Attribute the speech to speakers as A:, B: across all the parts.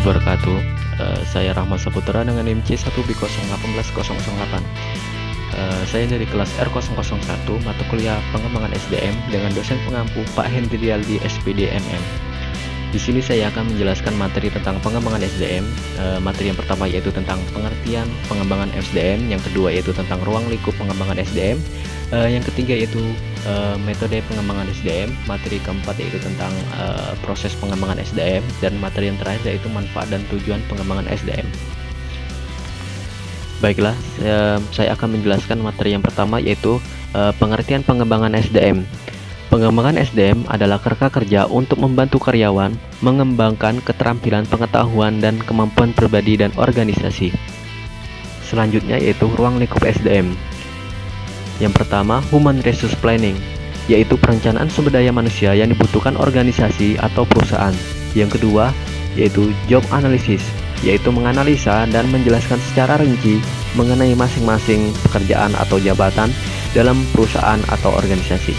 A: wabarakatuh. Saya Rahmat Saputra dengan NIM C1B018008. Saya dari kelas R001 mata kuliah pengembangan SDM dengan dosen pengampu Pak Hendrialdi SPD MM. Di sini saya akan menjelaskan materi tentang pengembangan SDM. Materi yang pertama yaitu tentang pengertian pengembangan SDM, yang kedua yaitu tentang ruang lingkup pengembangan SDM, yang ketiga yaitu metode pengembangan SDM, materi keempat yaitu tentang proses pengembangan SDM, dan materi yang terakhir yaitu manfaat dan tujuan pengembangan SDM. Baiklah, saya akan menjelaskan materi yang pertama yaitu pengertian pengembangan SDM. Pengembangan SDM adalah kerangka kerja untuk membantu karyawan mengembangkan keterampilan, pengetahuan, dan kemampuan pribadi dan organisasi. Selanjutnya yaitu ruang lingkup SDM. Yang pertama, Human Resource Planning, yaitu perencanaan sumber daya manusia yang dibutuhkan organisasi atau perusahaan. Yang kedua, yaitu Job Analysis, yaitu menganalisa dan menjelaskan secara rinci mengenai masing-masing pekerjaan atau jabatan dalam perusahaan atau organisasi.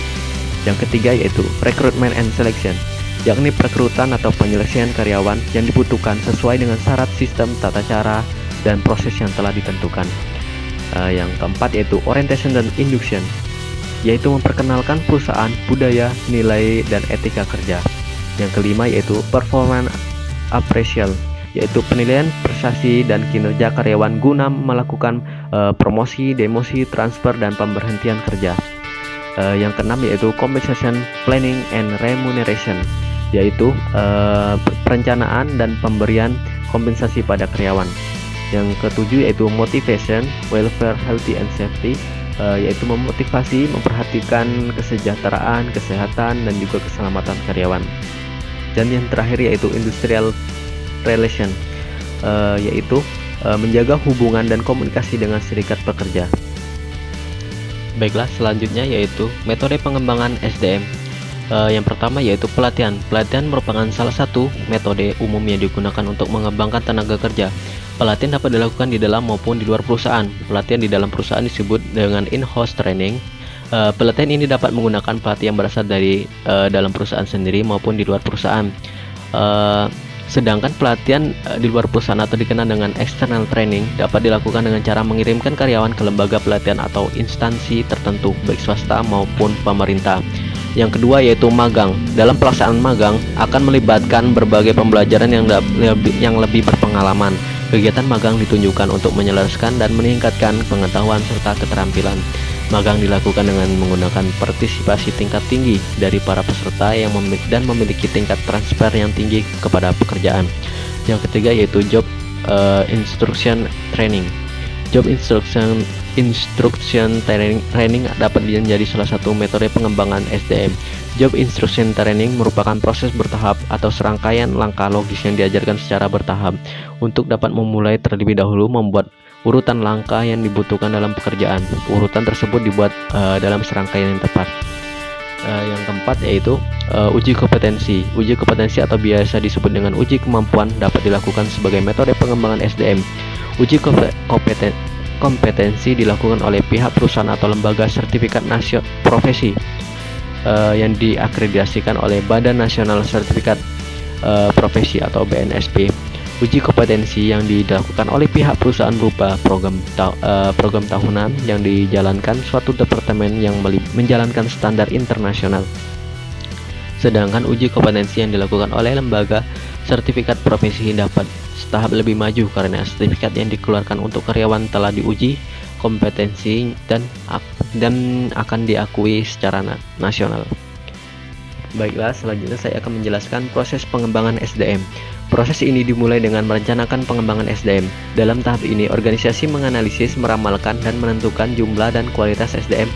A: Yang ketiga yaitu Recruitment and Selection, yakni perekrutan atau penyelesaian karyawan yang dibutuhkan sesuai dengan syarat sistem, tata cara, dan proses yang telah ditentukan. Yang keempat yaitu Orientation dan Induction, yaitu memperkenalkan perusahaan, budaya, nilai, dan etika kerja. Yang kelima yaitu Performance Appraisal, yaitu penilaian prestasi dan kinerja karyawan guna melakukan promosi, demosi, transfer, dan pemberhentian kerja. Yang keenam yaitu Compensation Planning and Remuneration, yaitu perencanaan dan pemberian kompensasi pada karyawan. Yang ketujuh yaitu Motivation, Welfare, Healthy and Safety, yaitu memotivasi, memperhatikan kesejahteraan, kesehatan, dan juga keselamatan karyawan. Dan yang terakhir yaitu Industrial Relation, yaitu menjaga hubungan dan komunikasi dengan serikat pekerja. Baiklah, selanjutnya yaitu metode pengembangan SDM. Yang pertama yaitu pelatihan. Pelatihan merupakan salah satu metode umum yang digunakan untuk mengembangkan tenaga kerja. Pelatihan dapat dilakukan di dalam maupun di luar perusahaan. Pelatihan di dalam perusahaan disebut dengan in-house training. Pelatihan ini dapat menggunakan pelatih yang berasal dari dalam perusahaan sendiri maupun di luar perusahaan. Sedangkan pelatihan di luar perusahaan atau dikenal dengan external training dapat dilakukan dengan cara mengirimkan karyawan ke lembaga pelatihan atau instansi tertentu, baik swasta maupun pemerintah. Yang kedua yaitu magang. Dalam pelaksanaan magang akan melibatkan berbagai pembelajaran yang lebih berpengalaman. Kegiatan magang ditunjukkan untuk menyelaraskan dan meningkatkan pengetahuan serta keterampilan. Magang dilakukan dengan menggunakan partisipasi tingkat tinggi dari para peserta yang memiliki tingkat transfer yang tinggi kepada pekerjaan. Yang ketiga yaitu Job Instruction Training. Job Instruction Training dapat menjadi salah satu metode pengembangan SDM. Job Instruction Training merupakan proses bertahap atau serangkaian langkah logis yang diajarkan secara bertahap untuk dapat memulai terlebih dahulu membuat urutan langkah yang dibutuhkan dalam pekerjaan. Urutan tersebut dibuat dalam serangkaian yang tepat. Yang keempat yaitu uji kompetensi. Uji kompetensi atau biasa disebut dengan uji kemampuan dapat dilakukan sebagai metode pengembangan SDM. Uji kompetensi dilakukan oleh pihak perusahaan atau lembaga sertifikat profesi yang diakreditasikan oleh Badan Nasional Sertifikat Profesi atau BNSP. Uji kompetensi yang dilakukan oleh pihak perusahaan berupa program tahunan yang dijalankan suatu departemen yang menjalankan standar internasional. Sedangkan uji kompetensi yang dilakukan oleh lembaga sertifikat profesi dapat setahap lebih maju karena sertifikat yang dikeluarkan untuk karyawan telah diuji kompetensi dan akan diakui secara nasional. Baiklah, selanjutnya saya akan menjelaskan proses pengembangan SDM. Proses ini dimulai dengan merencanakan pengembangan SDM. Dalam tahap ini, organisasi menganalisis, meramalkan, dan menentukan jumlah dan kualitas SDM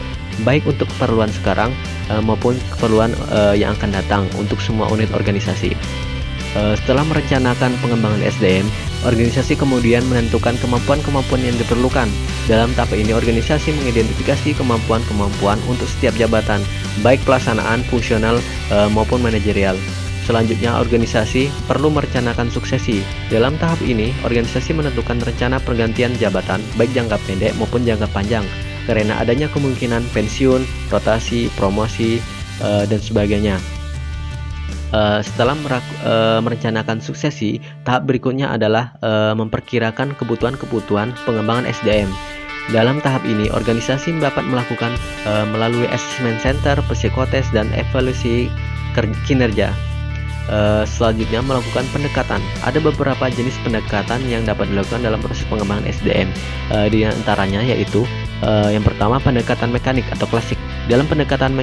A: baik untuk keperluan sekarang maupun keperluan yang akan datang untuk semua unit organisasi. Setelah merencanakan pengembangan SDM, organisasi kemudian menentukan kemampuan-kemampuan yang diperlukan. Dalam tahap ini, organisasi mengidentifikasi kemampuan-kemampuan untuk setiap jabatan, baik pelaksanaan, fungsional, maupun manajerial. Selanjutnya, organisasi perlu merencanakan suksesi. Dalam tahap ini, organisasi menentukan rencana pergantian jabatan, baik jangka pendek maupun jangka panjang, karena adanya kemungkinan pensiun, rotasi, promosi, dan sebagainya. Setelah merencanakan suksesi, tahap berikutnya adalah memperkirakan kebutuhan pengembangan SDM. Dalam tahap ini, organisasi dapat melakukan melalui assessment center, psikotes, dan evaluasi kinerja. Selanjutnya melakukan pendekatan. Ada beberapa jenis pendekatan yang dapat dilakukan dalam proses pengembangan SDM. Di antaranya yaitu yang pertama pendekatan mekanik atau klasik. Dalam pendekatan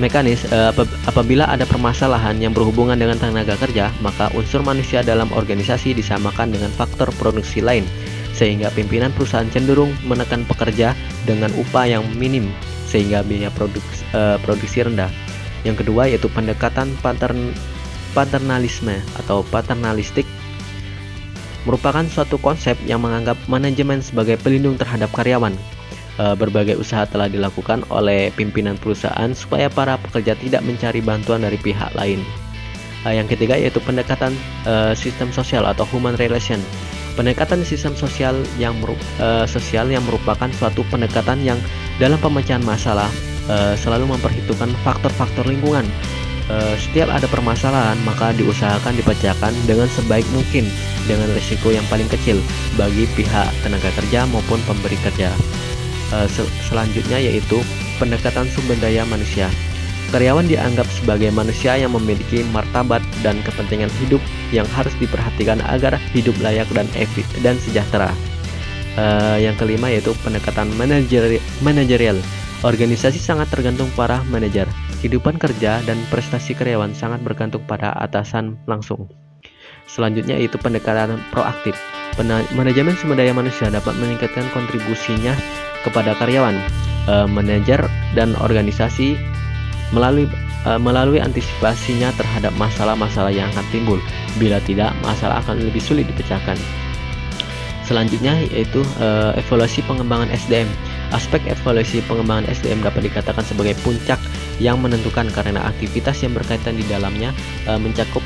A: mekanis, apabila ada permasalahan yang berhubungan dengan tenaga kerja, maka unsur manusia dalam organisasi disamakan dengan faktor produksi lain, sehingga pimpinan perusahaan cenderung menekan pekerja dengan upah yang minim, sehingga biaya produksi rendah. Yang kedua yaitu pendekatan paternalisme atau paternalistik, merupakan suatu konsep yang menganggap manajemen sebagai pelindung terhadap karyawan. Berbagai usaha telah dilakukan oleh pimpinan perusahaan supaya para pekerja tidak mencari bantuan dari pihak lain. Yang ketiga yaitu pendekatan sistem sosial atau human relation. Pendekatan sistem sosial yang merupakan suatu pendekatan yang dalam pemecahan masalah selalu memperhitungkan faktor-faktor lingkungan. Setiap ada permasalahan, maka diusahakan dipecahkan dengan sebaik mungkin dengan risiko yang paling kecil bagi pihak tenaga kerja maupun pemberi kerja. Selanjutnya yaitu pendekatan sumber daya manusia. Karyawan dianggap sebagai manusia yang memiliki martabat dan kepentingan hidup yang harus diperhatikan agar hidup layak dan sejahtera. Yang kelima yaitu pendekatan manajerial. Organisasi sangat tergantung para manajer. Kehidupan kerja dan prestasi karyawan sangat bergantung pada atasan langsung. Selanjutnya yaitu pendekatan proaktif. Manajemen sumber daya manusia dapat meningkatkan kontribusinya kepada karyawan, manajer, dan organisasi melalui antisipasinya terhadap masalah-masalah yang akan timbul. Bila tidak, masalah akan lebih sulit dipecahkan. Selanjutnya yaitu evaluasi pengembangan SDM. Aspek evaluasi pengembangan SDM dapat dikatakan sebagai puncak yang menentukan karena aktivitas yang berkaitan di dalamnya mencakup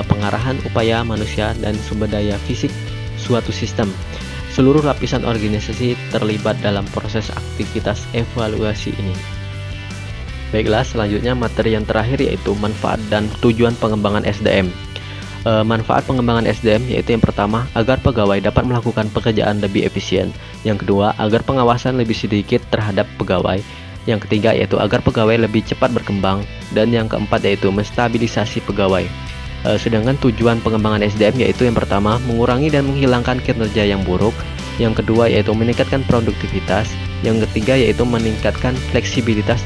A: pengarahan upaya manusia dan sumber daya fisik suatu sistem. Seluruh lapisan organisasi terlibat dalam proses aktivitas evaluasi ini. Baiklah, selanjutnya materi yang terakhir yaitu manfaat dan tujuan pengembangan SDM. Manfaat pengembangan SDM yaitu yang pertama, agar pegawai dapat melakukan pekerjaan lebih efisien. Yang kedua, agar pengawasan lebih sedikit terhadap pegawai. Yang ketiga yaitu agar pegawai lebih cepat berkembang. Dan yang keempat yaitu menstabilisasi pegawai. Sedangkan tujuan pengembangan SDM yaitu yang pertama, mengurangi dan menghilangkan kinerja yang buruk. Yang kedua yaitu meningkatkan produktivitas. Yang ketiga yaitu meningkatkan fleksibilitas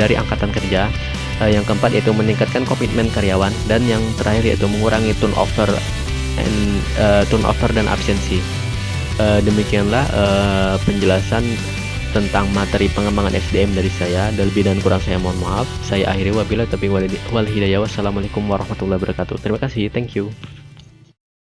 A: dari angkatan kerja. Yang keempat yaitu meningkatkan komitmen karyawan. Dan yang terakhir yaitu mengurangi turnover dan absensi. Demikianlah penjelasan tentang materi pengembangan SDM dari saya. Lebih dan kurang saya mohon maaf. Saya akhiri, wabillahi taufiq wal hidayah. Wassalamualaikum warahmatullahi wabarakatuh. Terima kasih, thank you.